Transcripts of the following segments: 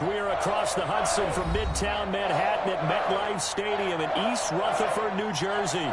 We're across the Hudson from Midtown Manhattan at MetLife Stadium in East Rutherford, New Jersey.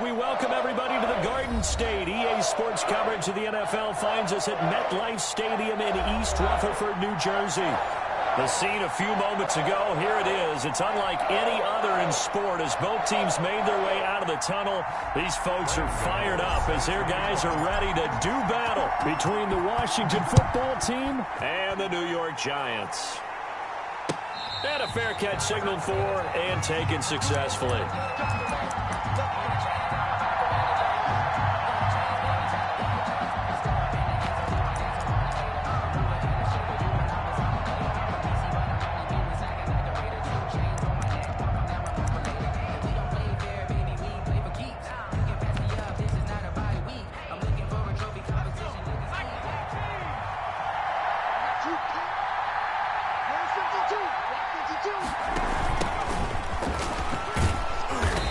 We welcome everybody to the Garden State. EA Sports coverage of the NFL finds us at MetLife Stadium in East Rutherford, New Jersey. The scene a few moments ago, here it is. It's unlike any other in sport as both teams made their way out of the tunnel. These folks are fired up as their guys are ready to do battle between the Washington football team and the New York Giants. And a fair catch signaled for and taken successfully.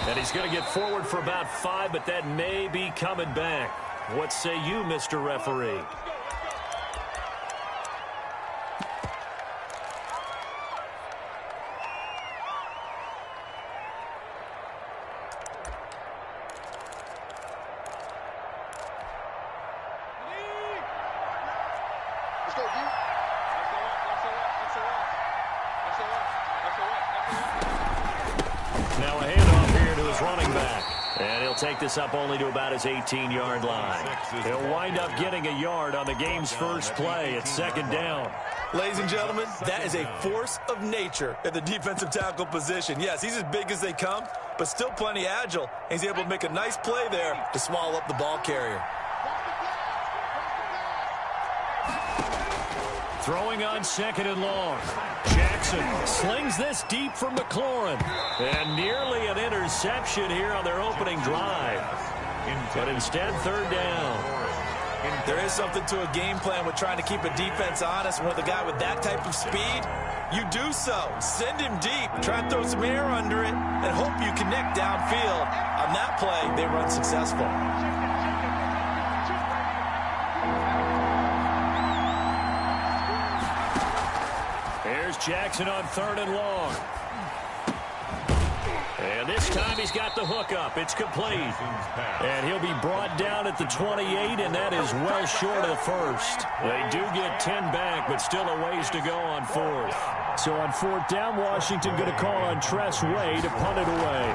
And he's going to get forward for about 5, but that may be coming back. What say you, Mr. Referee? Now a handoff here to his running back. And he'll take this up only to about his 18-yard line. He'll wind up getting a yard on the game's first play at second down. Ladies and gentlemen, that is a force of nature at the defensive tackle position. Yes, he's as big as they come, but still plenty agile. He's able to make a nice play there to swallow up the ball carrier. Throwing on second and long. Jackson slings this deep from McLaurin. And nearly an interception here on their opening drive. But instead, third down. There is something to a game plan with trying to keep a defense honest. With a guy with that type of speed, you do so. Send him deep. Try and throw some air under it and hope you connect downfield. On that play, they run successful. Here's Jackson on third and long. And this time he's got the hook up. It's complete. And he'll be brought down at the 28, and that is well short of the first. They do get 10 back, but still a ways to go on fourth. So on fourth down, Washington going to call on Tress Way to punt it away.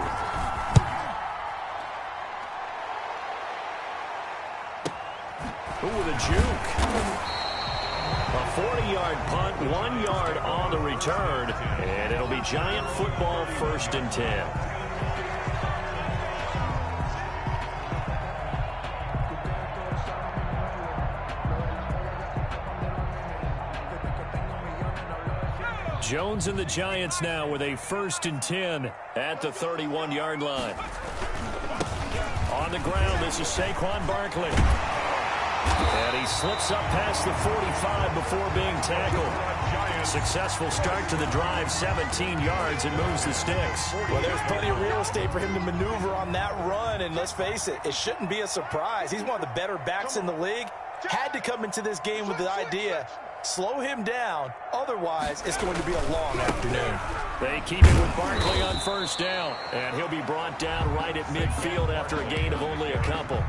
Ooh, the juke. A 40-yard punt, 1 yard on the return, and it'll be Giant football, 1st and 10. Jones and the Giants now with a 1st and 10 at the 31-yard line. On the ground, this is Saquon Barkley. And he slips up past the 45 before being tackled. Successful start to the drive, 17 yards, and moves the sticks. Well, there's plenty of real estate for him to maneuver on that run, and let's face it, it shouldn't be a surprise. He's one of the better backs in the league. Had to come into this game with the idea, slow him down, otherwise it's going to be a long afternoon. They keep it with Barkley on 1st down, and he'll be brought down right at midfield after a gain of only a couple.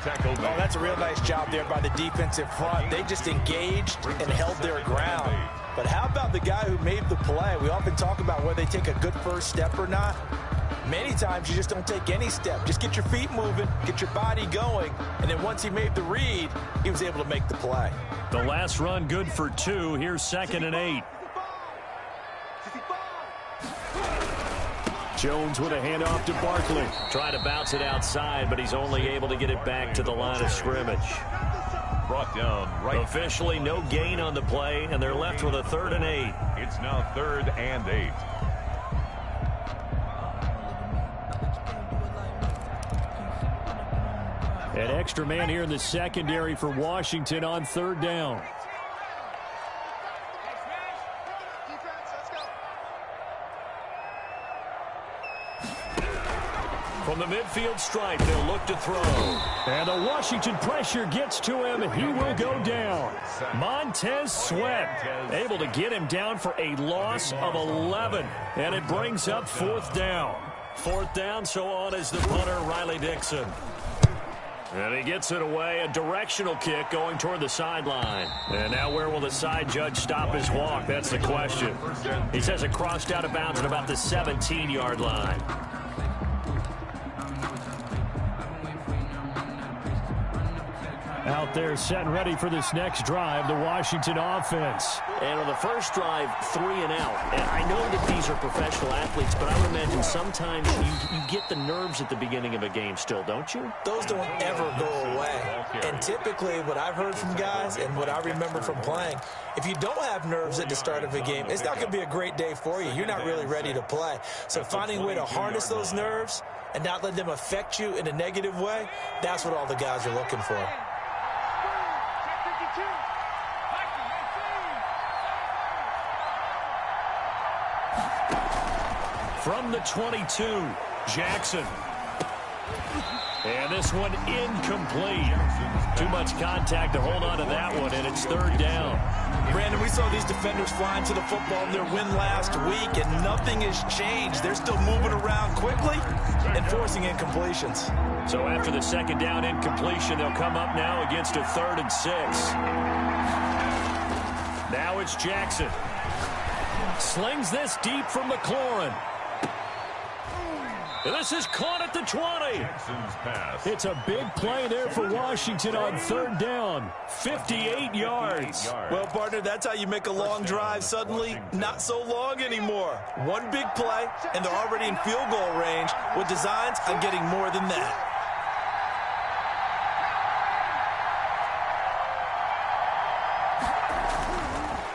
Oh, that's a real nice job there by the defensive front. They just engaged and held their ground. But how about the guy who made the play? We often talk about whether they take a good first step or not. Many times you just don't take any step. Just get your feet moving, get your body going, and then once he made the read, he was able to make the play. The last run good for 2. Here's 2nd and 8. Jones with a handoff to Barkley. Trying to bounce it outside, but he's only able to get it back to the line of scrimmage. Brought down right. Officially no gain on the play, and they're left with a 3rd and 8. It's now 3rd and 8. An extra man here in the secondary for Washington on 3rd down. From the midfield stripe, they'll look to throw. And the Washington pressure gets to him. He will go down. Montez Sweat able to get him down for a loss of 11. And it brings up 4th down. 4th down, so on is the punter, Riley Dixon. And he gets it away. A directional kick going toward the sideline. And now where will the side judge stop his walk? That's the question. He says it crossed out of bounds at about the 17-yard line. Out there set and ready for this next drive, the Washington offense. And on the first drive, 3 and out. And I know that these are professional athletes, but I would imagine sometimes you get the nerves at the beginning of a game still, don't you? Those don't ever go away. And typically what I've heard from guys and what I remember from playing, if you don't have nerves at the start of a game, it's not going to be a great day for you. You're not really ready to play. So finding a way to harness those nerves and not let them affect you in a negative way, that's what all the guys are looking for. From the 22, Jackson. And this one incomplete. Too much contact to hold on to that one, and it's 3rd down. Brandon, we saw these defenders flying to the football in their win last week, and nothing has changed. They're still moving around quickly and forcing incompletions. So after the 2nd down incompletion, they'll come up now against a 3rd and 6. Now it's Jackson. Slings this deep from McLaurin. This is caught at the 20. It's a big play there for Washington on 3rd down. 58 yards. Well, partner, that's how you make a long drive suddenly not so long anymore. One big play, and they're already in field goal range with designs on getting more than that.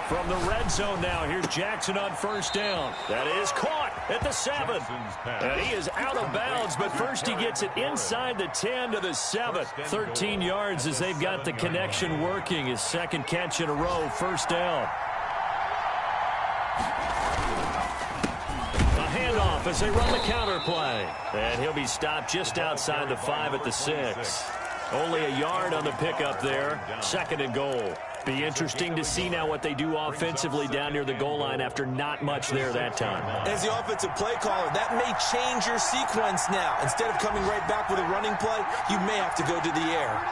From the red zone now, here's Jackson on 1st down. That is caught at the 7. And he is out of bounds, but first he gets it inside the 10 to the 7. 13 yards as they've got the connection working. His 2nd catch in a row, 1st down. A handoff as they run the counter play. And he'll be stopped just outside the 5 at the 6. Only a yard on the pickup there. 2nd and goal. Be interesting to see now what they do offensively down near the goal line after not much there that time. As the offensive play caller, that may change your sequence now. Instead of coming right back with a running play, you may have to go to the air.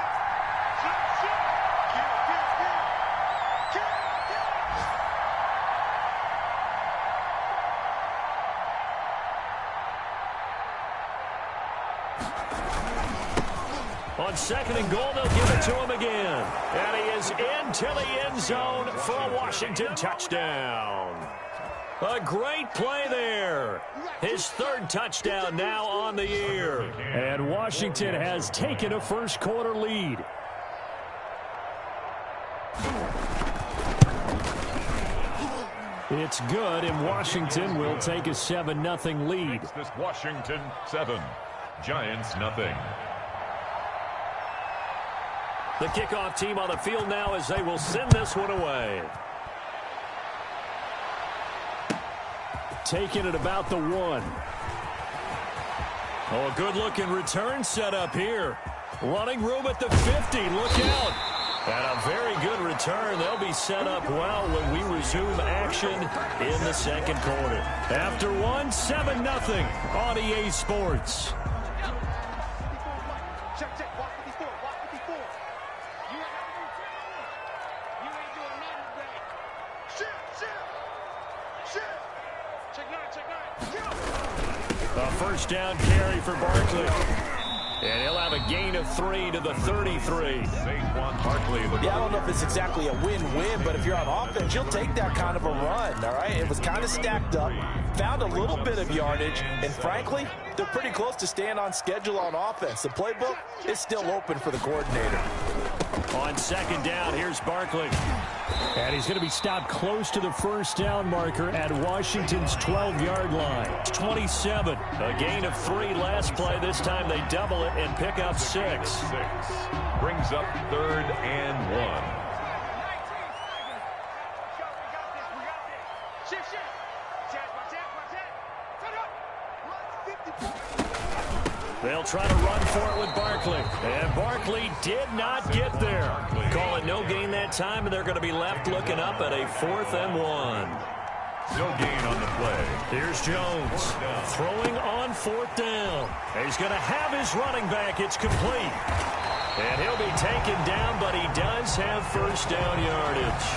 On second and goal, they'll give it to him again. And he is into the end zone for a Washington touchdown. A great play there. His third touchdown now on the year. And Washington has taken a first quarter lead. It's good, and Washington will take a 7-0 lead. This Washington 7, Giants 0. The kickoff team on the field now as they will send this one away. Taking it about the 1. Oh, a good-looking return set up here. Running room at the 50. Look out. And a very good return. They'll be set up well when we resume action in the second quarter. After one, 7-0 on EA Sports. A first down carry for Barkley. And he'll have a gain of 3 to the 33. Yeah, I don't know if it's exactly a win-win, but if you're on offense, you'll take that kind of a run, all right? It was kind of stacked up, found a little bit of yardage, and frankly, they're pretty close to staying on schedule on offense. The playbook is still open for the coordinator. On second down, here's Barkley. And he's going to be stopped close to the first down marker at Washington's 12-yard line. It's 27. A gain of 3 last play. This time they double it and pick up 6. Brings up 3rd and 1. They'll try to run for it with Barkley. And Barkley did not get there. Call it no gain that time, and they're going to be left looking up at a 4th and 1. No gain on the play. Here's Jones throwing on 4th down. He's going to have his running back. It's complete. And he'll be taken down, but he does have first down yardage.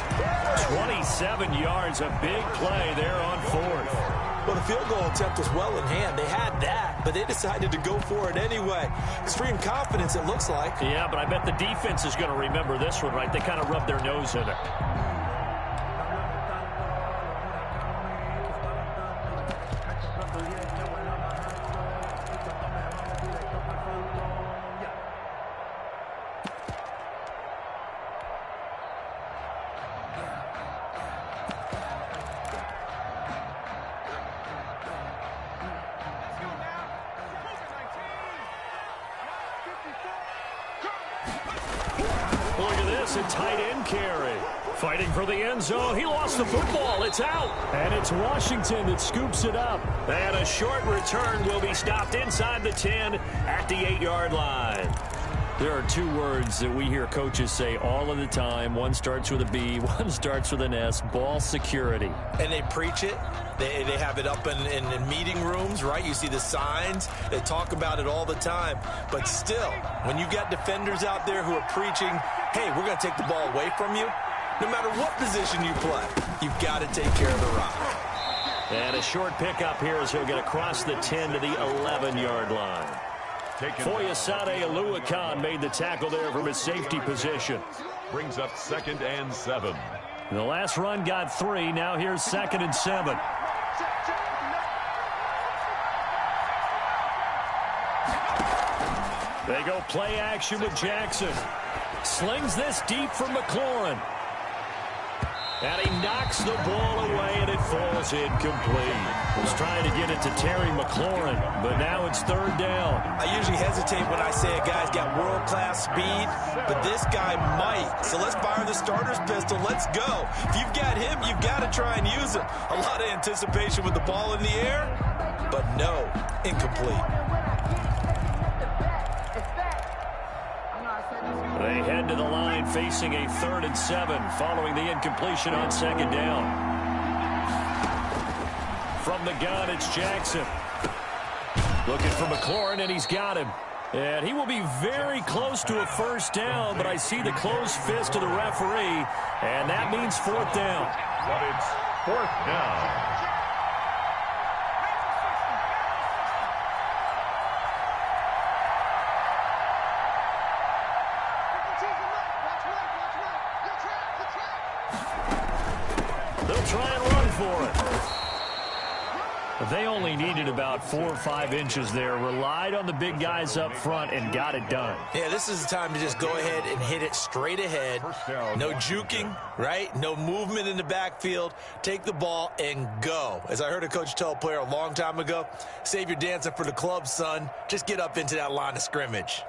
27 yards, a big play there on 4th. Well, the field goal attempt was well in hand. They had that, but they decided to go for it anyway. Extreme confidence, it looks like. Yeah, but I bet the defense is going to remember this one, right? They kind of rubbed their nose in it. Look at this, a tight end carry. Fighting for the end zone. He lost the football. It's out. And it's Washington that scoops it up. And a short return will be stopped inside the 10 at the 8-yard line. There are 2 words that we hear coaches say all of the time. One starts with a B, one starts with an S. Ball security. And they preach it. They have it up in meeting rooms, right? You see the signs. They talk about it all the time. But still, when you got defenders out there who are preaching, hey, we're going to take the ball away from you, no matter what position you play, you've got to take care of the rock. And a short pickup here as he'll get across the 10 to the 11-yard line. Foyesade Aluakan made the tackle there from his safety position. Brings up 2nd and 7. The last run got 3. Now here's 2nd and 7. They go play action with Jackson. Slings this deep for McLaurin. And he knocks the ball away, and it falls incomplete. Was trying to get it to Terry McLaurin, but now it's 3rd down. I usually hesitate when I say a guy's got world-class speed, but this guy might. So let's fire the starter's pistol. Let's go. If you've got him, you've got to try and use him. A lot of anticipation with the ball in the air, but no, incomplete. They head to the line facing a 3rd and 7 following the incompletion on 2nd down. From the gun, it's Jackson. Looking for McLaurin, and he's got him. And he will be very close to a 1st down, but I see the closed fist of the referee, and that means 4th down. But it's 4th down. They'll try and run for it. They only needed about 4 or 5 inches there, relied on the big guys up front, and got it done. Yeah, this is the time to just go ahead and hit it straight ahead. No juking, right? No movement in the backfield. Take the ball and go. As I heard a coach tell a player a long time ago, save your dancing for the club, son. Just get up into that line of scrimmage.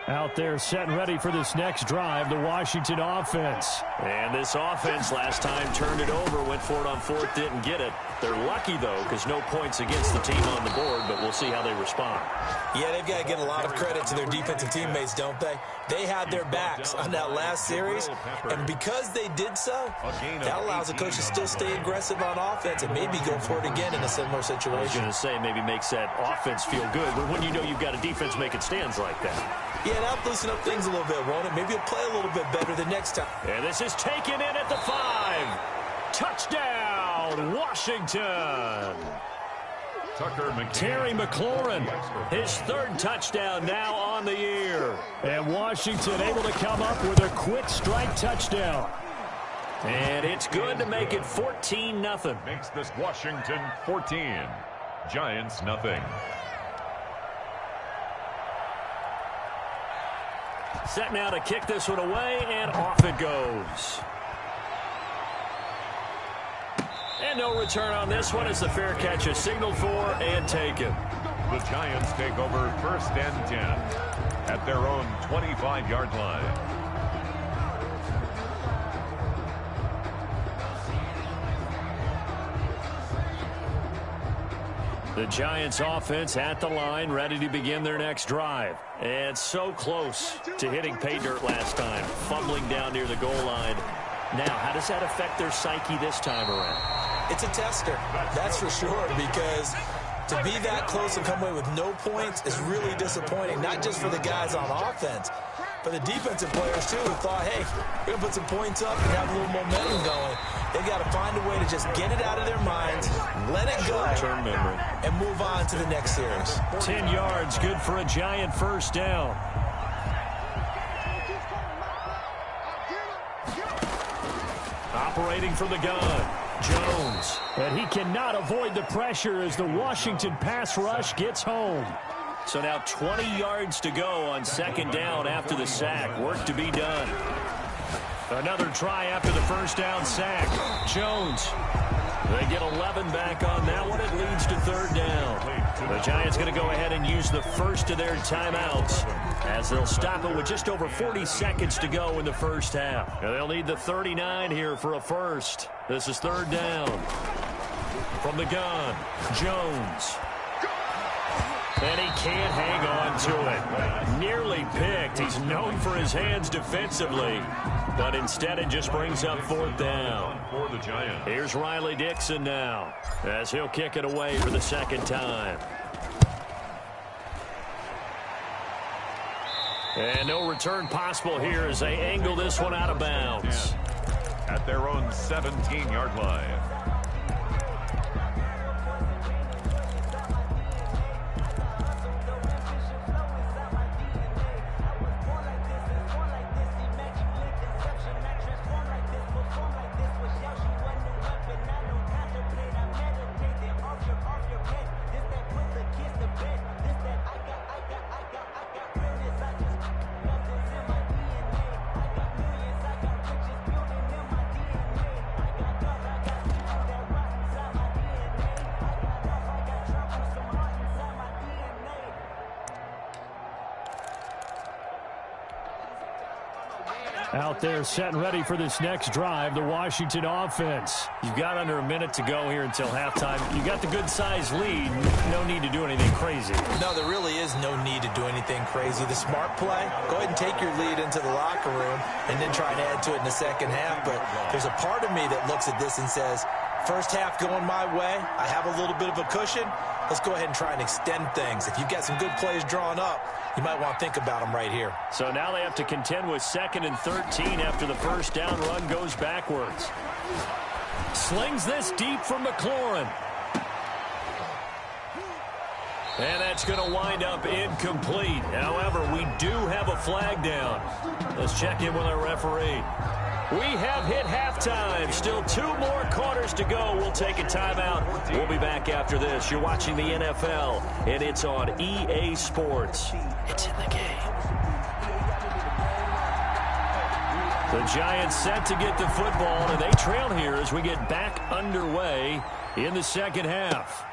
Out there set and ready for this next drive, the Washington offense. And this offense last time turned it over, went for it on 4th, didn't get it. They're lucky, though, because no points against the team on the board, but we'll see how they respond. Yeah, they've got to give a lot of credit to their defensive teammates, don't they? They had their backs on that last series, and because they did so, that allows the coach to still stay aggressive on offense and maybe go for it again in a similar situation. I was going to say maybe makes that offense feel good, but when you know you've got a defense making stands like that. Yeah, that'll loosen up things a little bit, won't it? Maybe he'll play a little bit better the next time. And this is taken in at the 5. Touchdown, Washington. Terry McLaurin, his 3rd touchdown now on the year. And Washington able to come up with a quick strike touchdown. And it's good to make it 14-0. Makes this Washington 14. Giants nothing. Set now to kick this one away, and off it goes. And no return on this one as the fair catch is signaled for and taken. The Giants take over 1st and 10 at their own 25-yard line. The Giants offense at the line, ready to begin their next drive. And so close to hitting pay dirt last time, fumbling down near the goal line. Now, how does that affect their psyche this time around? It's a tester, that's for sure, because to be that close and come away with no points is really disappointing, not just for the guys on offense, but the defensive players, too, who thought, hey, we're going to put some points up and have a little momentum going. They've got to find a way to just get it out of their minds, let it go, short-term memory, and move on to the next series. 10 yards, good for a Giant 1st down. Operating from the gun, Jones. And he cannot avoid the pressure as the Washington pass rush gets home. So now 20 yards to go on 2nd down after the sack. Work to be done. Another try after the 1st down sack. Jones. They get 11 back on that one. It leads to 3rd down. The Giants going to go ahead and use the first of their timeouts as they'll stop it with just over 40 seconds to go in the 1st half. And they'll need the 39 here for a first. This is 3rd down. From the gun, Jones. And he can't hang on to it. Nearly picked. He's known for his hands defensively. But instead it just brings up 4th down. For the Giants. Here's Riley Dixon now as he'll kick it away for the 2nd time. And no return possible here as they angle this one out of bounds. At their own 17-yard line. Out there set and ready for this next drive, the Washington offense. You've got under a minute to go here until halftime. You got the good-sized lead. No need to do anything crazy. No, there really is no need to do anything crazy. The smart play, go ahead and take your lead into the locker room and then try and add to it in the second half. But there's a part of me that looks at this and says, first half going my way, I have a little bit of a cushion. Let's go ahead and try and extend things. If you've got some good plays drawn up, you might want to think about them right here. So now they have to contend with 2nd and 13 after the first down run goes backwards. Slings this deep from McLaurin. And that's going to wind up incomplete. However, we do have a flag down. Let's check in with our referee. We have hit halftime. Still 2 more quarters to go. We'll take a timeout. We'll be back after this. You're watching the NFL, and it's on EA Sports. It's in the game. The Giants set to get the football, and they trail here as we get back underway in the second half.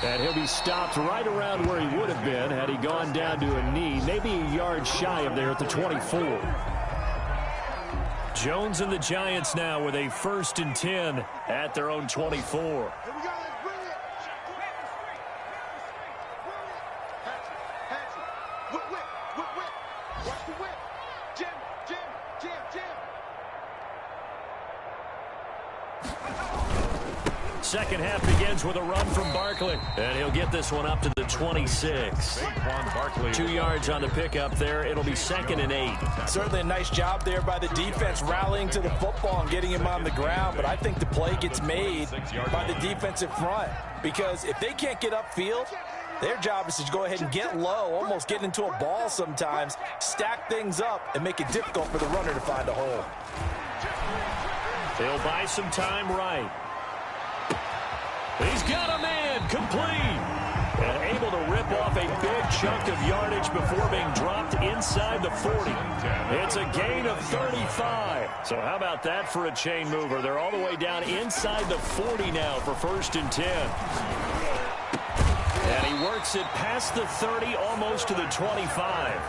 And he'll be stopped right around where he would have been had he gone down to a knee, maybe a yard shy of there at the 24. Jones and the Giants now with a 1st and 10 at their own 24. Second half begins with a run from Barkley. And he'll get this one up to the 26. 2 yards on the pickup there. It'll be 2nd and 8. Certainly a nice job there by the defense rallying to the football and getting him on the ground. But I think the play gets made by the defensive front. Because if they can't get upfield, their job is to go ahead and get low, almost get into a ball sometimes, stack things up, and make it difficult for the runner to find a hole. They'll buy some time right. He's got a man, complete. And able to rip off a big chunk of yardage before being dropped inside the 40. It's a gain of 35. So how about that for a chain mover? They're all the way down inside the 40 now for 1st and 10. And he works it past the 30, almost to the 25.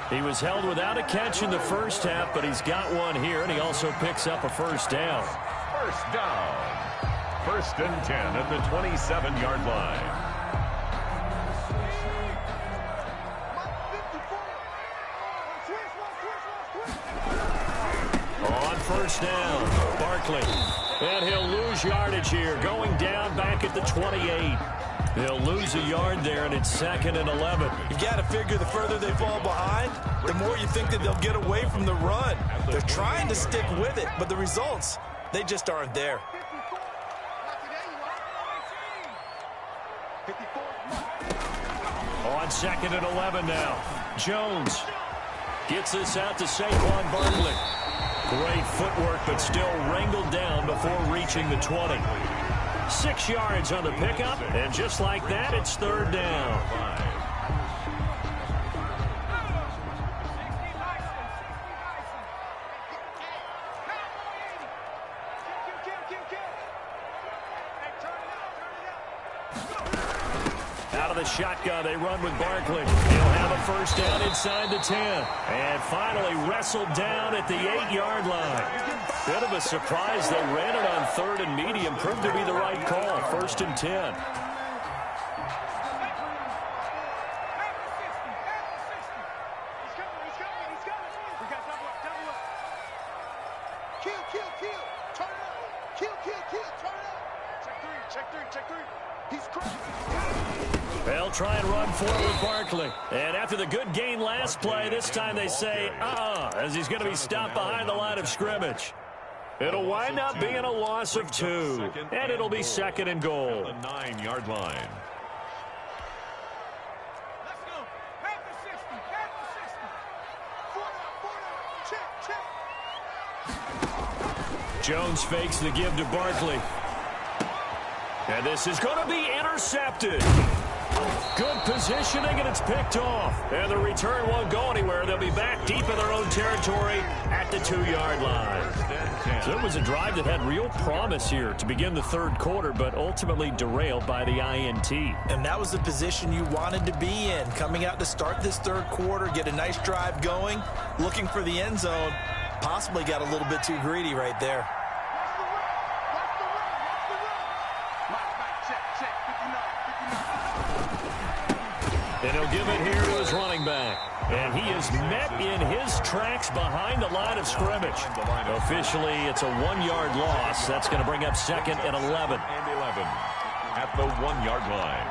He was held without a catch in the first half, but he's got one here, and he also picks up a first down. First down. 1st and 10 at the 27-yard line. On first down, Barkley. And he'll lose yardage here, going down back at the 28. They'll lose a yard there, and it's 2nd and 11. You got to figure the further they fall behind, the more you think that they'll get away from the run. They're trying to stick with it, but the results, they just aren't there. On 2nd and 11 now. Jones gets this out to Saquon Barkley. Great footwork, but still wrangled down before reaching the 20. 6 yards on the pickup, and just like that, it's 3rd down. Out of the shotgun, they run with Barkley. He'll have a first down inside the 10. And finally wrestled down at the 8-yard line. Bit of a surprise. They ran it on 3rd and medium. Proved to be the right call. 1st and 10. They'll try and run forward with Barkley. And after the good gain last play, this time they say, as he's going to be stopped behind the line of scrimmage. It'll wind up being a loss of 2. And it'll be 2nd and goal. The 9-yard line. Jones fakes the give to Barkley. And this is going to be intercepted. Good positioning, and it's picked off. And the return won't go anywhere. They'll be back deep in their own territory at the 2-yard line. So it was a drive that had real promise here to begin the third quarter, but ultimately derailed by the INT. And that was the position you wanted to be in. Coming out to start this third quarter, get a nice drive going, looking for the end zone. Possibly got a little bit too greedy right there. And he'll give it here to his running back. And he is met in his tracks behind the line of scrimmage. Officially, it's a 1-yard loss. That's going to bring up second and 11. And 11 at the 1-yard line.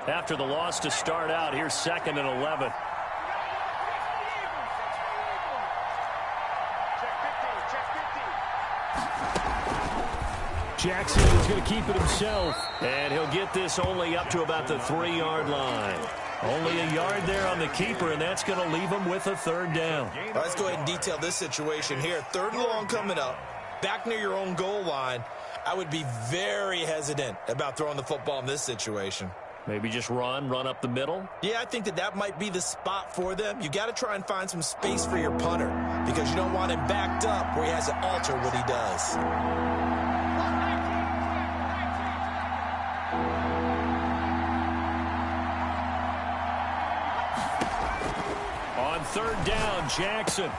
After the loss to start out, here's second and 11. Jackson is going to keep it himself. And he'll get this only up to about the 3-yard line. Only a yard there on the keeper, and that's going to leave him with a third down. Let's go ahead and detail this situation here. Third and long coming up. Back near your own goal line. I would be very hesitant about throwing the football in this situation. Maybe just run up the middle. Yeah, I think that might be the spot for them. You got to try and find some space for your punter because you don't want him backed up where he has to alter what he does. On third down, Jackson.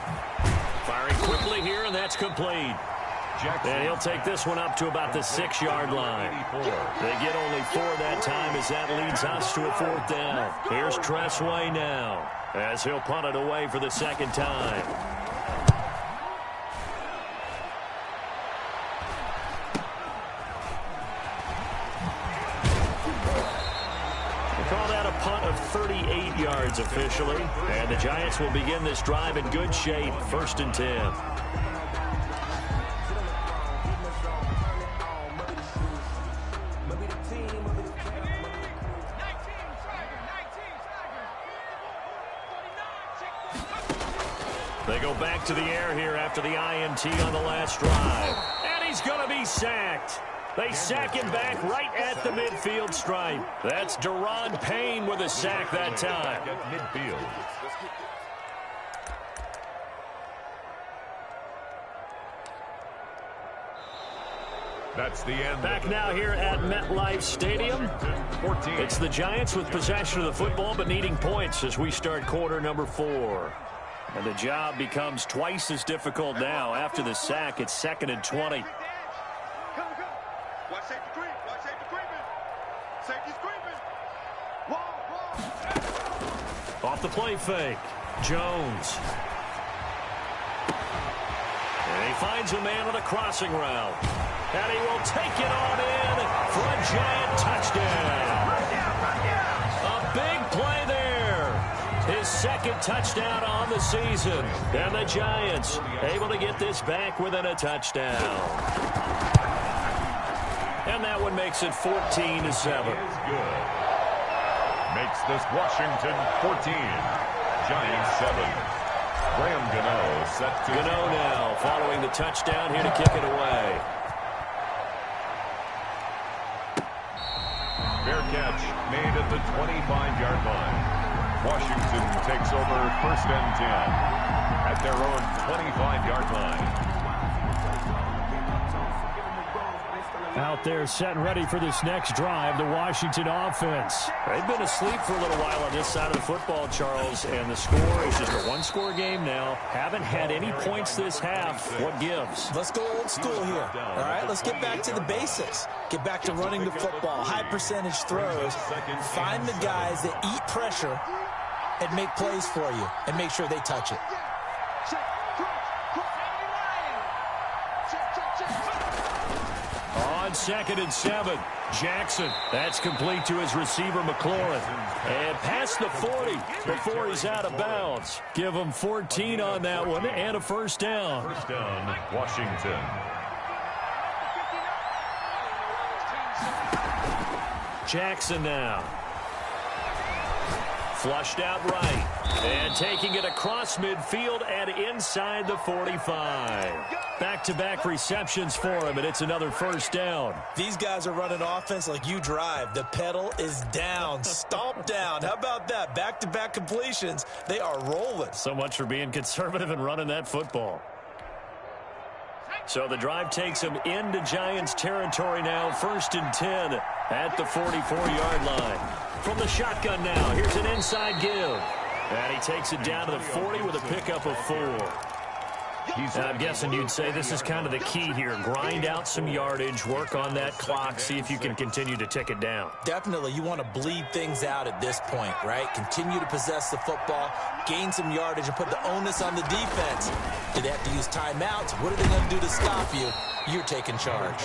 Firing quickly here, and that's complete. Jackson. And he'll take this one up to about the 6-yard line. They get only 4 that time as that leads us to a fourth down. Here's Tressway now as he'll punt it away for the second time. They call that a punt of 38 yards officially. And the Giants will begin this drive in good shape, 1st and 10. They go back to the air here after the INT on the last drive. And he's going to be sacked. They sack him back right at the midfield stripe. That's Deron Payne with a sack that time. Midfield. That's the end. Back now here at MetLife Stadium. 14. It's the Giants with possession of the football but needing points as we start quarter number 4. And the job becomes twice as difficult now. After the sack, it's 2nd and 20. Off the play fake. Jones. And he finds a man on a crossing route. And he will take it on in for a Giant touchdown. A big play there. His second touchdown on the season. And the Giants able to get this back within a touchdown. And that one makes it 14-7. Good. Makes this Washington 14. Giants 7. Graham Gano set to... Gano now following the touchdown here to kick it away. Fair catch made at the 25-yard line. Washington takes over 1st and 10 at their own 25-yard line. Out there set and ready for this next drive, the Washington offense. They've been asleep for a little while on this side of the football, Charles, and the score is just a one-score game now. Haven't had any points this half. What gives? Let's go old school here. All right, let's get back to the basics. Get back to running the football, high percentage throws. Find the guys that eat pressure and make plays for you and make sure they touch it. On 2nd and 7, Jackson. That's complete to his receiver, McLaurin. And past the 40 before he's out of bounds. Give him 14 on that one and a first down. First down, Washington. Jackson now. Flushed out right. And taking it across midfield and inside the 45. Back-to-back receptions for him, and it's another first down. These guys are running offense like you drive. The pedal is down, stomp down. How about that? Back-to-back completions. They are rolling. So much for being conservative and running that football. So the drive takes him into Giants territory now. 1st and 10 at the 44-yard line. From the shotgun now, here's an inside give. And he takes it down to the 40 with a pickup of 4. I'm guessing you'd say this is kind of the key here. Grind out some yardage, work on that clock, see if you can continue to tick it down. Definitely, you want to bleed things out at this point, right? Continue to possess the football, gain some yardage, and put the onus on the defense. Do they have to use timeouts? What are they going to do to stop you? You're taking charge.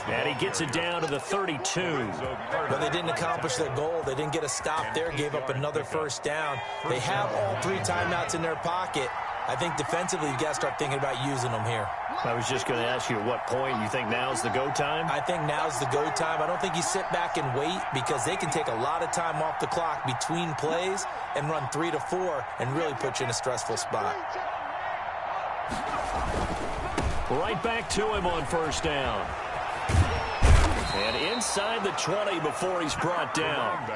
And he gets it down to the 32. Well, they didn't accomplish their goal. They didn't get a stop there, gave up another first down. They have all 3 timeouts in their pocket. I think defensively, you've got to start thinking about using them here. I was just going to ask you at what point you think now's the go time? I think now's the go time. I don't think you sit back and wait because they can take a lot of time off the clock between plays and run 3 to 4 and really put you in a stressful spot. Right back to him on first down. And inside the 20 before he's brought down.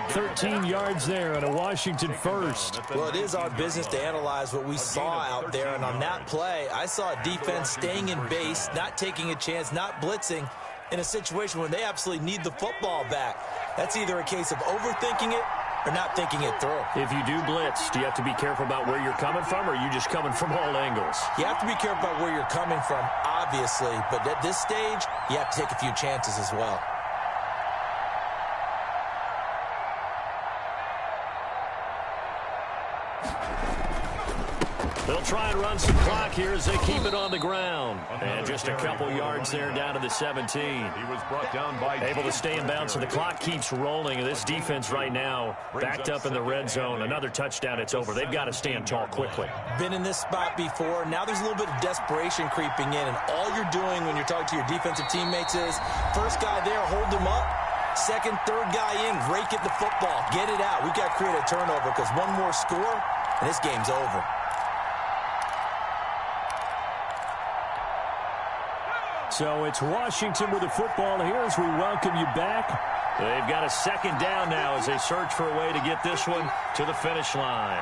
13 yards there and a Washington first. Well, it is our business to analyze what we saw out there. And on that play, I saw a defense staying in base, not taking a chance, not blitzing in a situation where they absolutely need the football back. That's either a case of overthinking it or not thinking it through. If you do blitz, do you have to be careful about where you're coming from, or are you just coming from all angles? You have to be careful about where you're coming from, obviously, but at this stage, you have to take a few chances as well. They'll try and run some clock here as they keep it on the ground. And just a couple yards there down to the 17. He was brought down by able to stay in bounds, so the clock keeps rolling. And this defense right now backed up in the red zone. Another touchdown, it's over. They've got to stand tall quickly. Been in this spot before. Now there's a little bit of desperation creeping in. And all you're doing when you're talking to your defensive teammates is, first guy there, hold him up. Second, third guy in, rake at the football. Get it out. We've got to create a turnover because one more score, and this game's over. So it's Washington with the football here as we welcome you back. They've got a second down now as they search for a way to get this one to the finish line.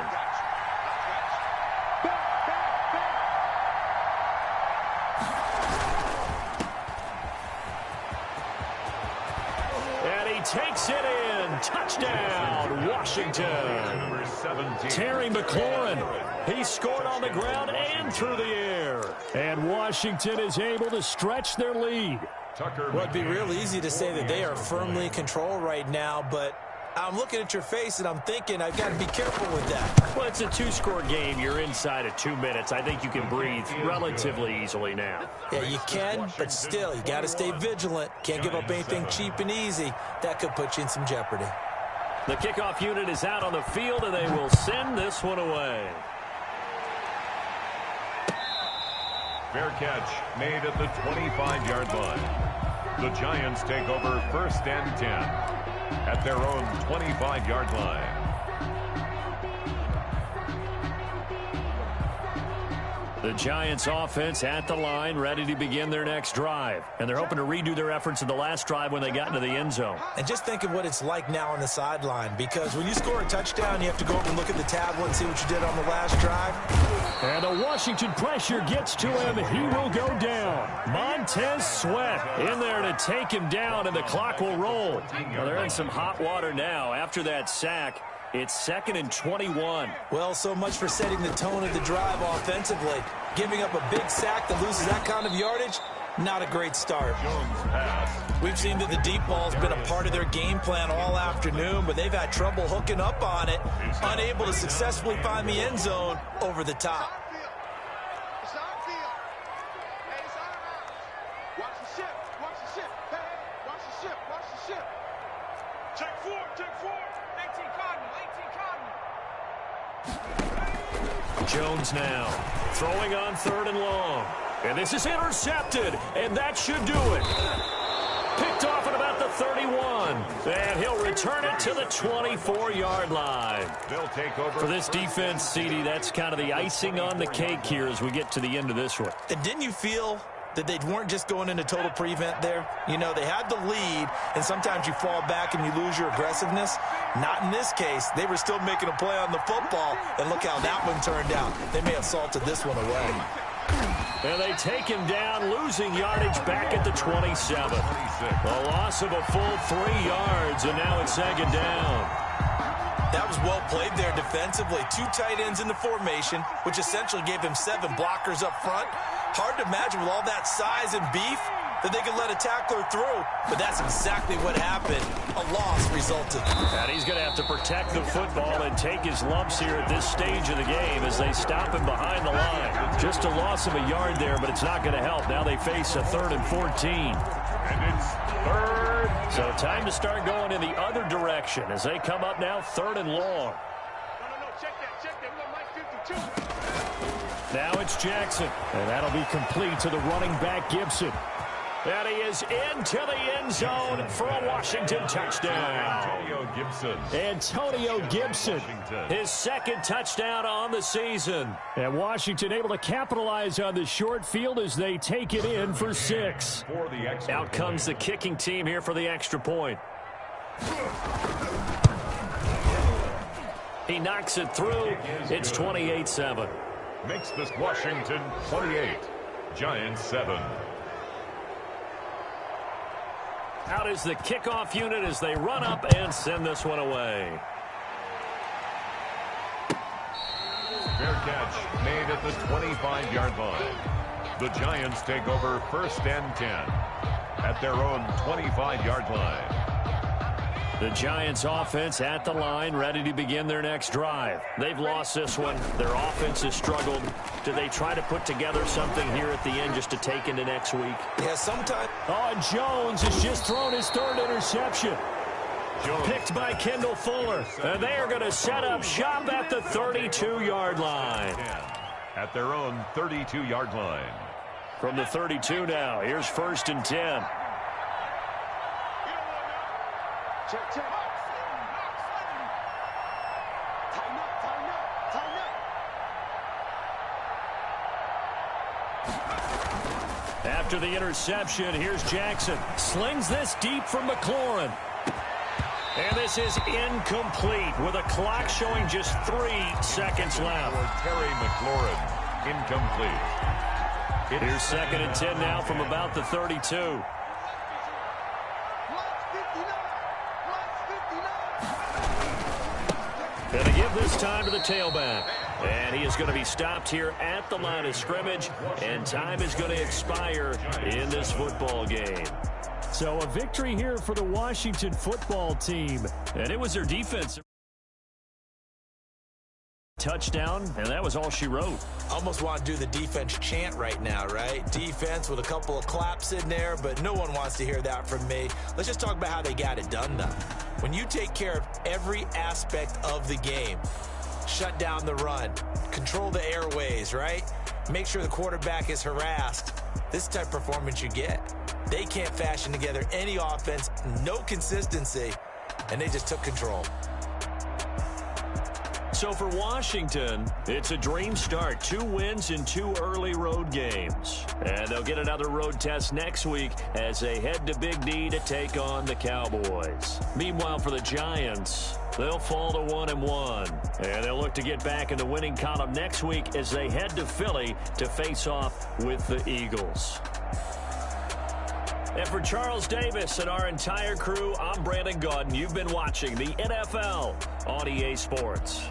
And he takes it in. Touchdown, Washington. Terry McLaurin. He scored on the ground and through the air. And Washington is able to stretch their lead. Well, it'd be real easy to say that they are firmly in control right now, but I'm looking at your face and I'm thinking I've got to be careful with that. Well, it's a 2-score game. You're inside of 2 minutes. I think you can breathe relatively easily now. Yeah, you can, but still, you got to stay vigilant. Can't give up anything cheap and easy. That could put you in some jeopardy. The kickoff unit is out on the field, and they will send this one away. Fair catch made at the 25-yard line. The Giants take over 1st and 10 at their own 25-yard line. The Giants offense at the line, ready to begin their next drive. And they're hoping to redo their efforts in the last drive when they got into the end zone. And just think of what it's like now on the sideline, because when you score a touchdown, you have to go over and look at the tablet and see what you did on the last drive. And the Washington pressure gets to him. He will go down. Montez Sweat in there to take him down, and the clock will roll. Well, they're in some hot water now after that sack. It's 2nd and 21. Well, so much for setting the tone of the drive offensively. Giving up a big sack that loses that kind of yardage, not a great start. We've seen that the deep ball's been a part of their game plan all afternoon, but they've had trouble hooking up on it, unable to successfully find the end zone over the top. Jones now throwing on 3rd and long. And this is intercepted, and that should do it. Picked off at about the 31. And he'll return it to the 24-yard line. They'll take over. For this defense, CD, that's kind of the icing on the cake here as we get to the end of this one. And didn't you feel that they weren't just going into total prevent there? You know, they had the lead, and sometimes you fall back and you lose your aggressiveness. Not in this case. They were still making a play on the football, and look how that one turned out. They may have salted this one away. And they take him down, losing yardage back at the 27. A loss of a full 3 yards, and now it's second down. That was well played there defensively. 2 tight ends in the formation, which essentially gave him 7 blockers up front. Hard to imagine with all that size and beef that they could let a tackler through, but that's exactly what happened. A loss resulted. And he's going to have to protect the football and take his lumps here at this stage of the game as they stop him behind the line. Just a loss of a yard there, but it's not going to help. Now they face a 3rd and 14. And it's 3rd. So time to start going in the other direction as they come up now 3rd and long. Check that. We got Mike 52. Now it's Jackson, and that'll be complete to the running back Gibson. And he is into the end zone for a Washington touchdown. Antonio Gibson, his 2nd touchdown on the season. And Washington able to capitalize on the short field as they take it in for 6. Out comes the kicking team here for the extra point. He knocks it through. It's 28-7. Makes this Washington 28, Giants 7. Out is the kickoff unit as they run up and send this one away. Fair catch made at the 25-yard line. The Giants take over 1st and 10 at their own 25-yard line. The Giants offense at the line, ready to begin their next drive. They've lost this one. Their offense has struggled. Do they try to put together something here at the end just to take into next week? Yeah, sometimes. Oh, and Jones has just thrown his 3rd interception. Picked by Kendall Fuller. And they are going to set up shop at the 32-yard line. At their own 32-yard line. From the 32 now, here's 1st and 10. Check. Tighten up. After the interception, here's Jackson. Slings this deep from McLaurin. And this is incomplete with a clock showing just 3 seconds left. Terry McLaurin, incomplete. Here's 2nd and 10 now from about the 32. Going to give this time to the tailback. And he is going to be stopped here at the line of scrimmage. And time is going to expire in this football game. So a victory here for the Washington football team. And it was their defense. Touchdown, and that was all she wrote. Almost want to do the defense chant right now, right? Defense with a couple of claps in there, but no one wants to hear that from me. Let's just talk about how they got it done, though. When you take care of every aspect of the game, shut down the run, control the airways, right? Make sure the quarterback is harassed. This type of performance you get. They can't fashion together any offense, no consistency, and they just took control. So for Washington, it's a dream start. 2 wins in 2 early road games. And they'll get another road test next week as they head to Big D to take on the Cowboys. Meanwhile, for the Giants, they'll fall to 1-1. And they'll look to get back in the winning column next week as they head to Philly to face off with the Eagles. And for Charles Davis and our entire crew, I'm Brandon Gaudin. You've been watching the NFL on EA Sports.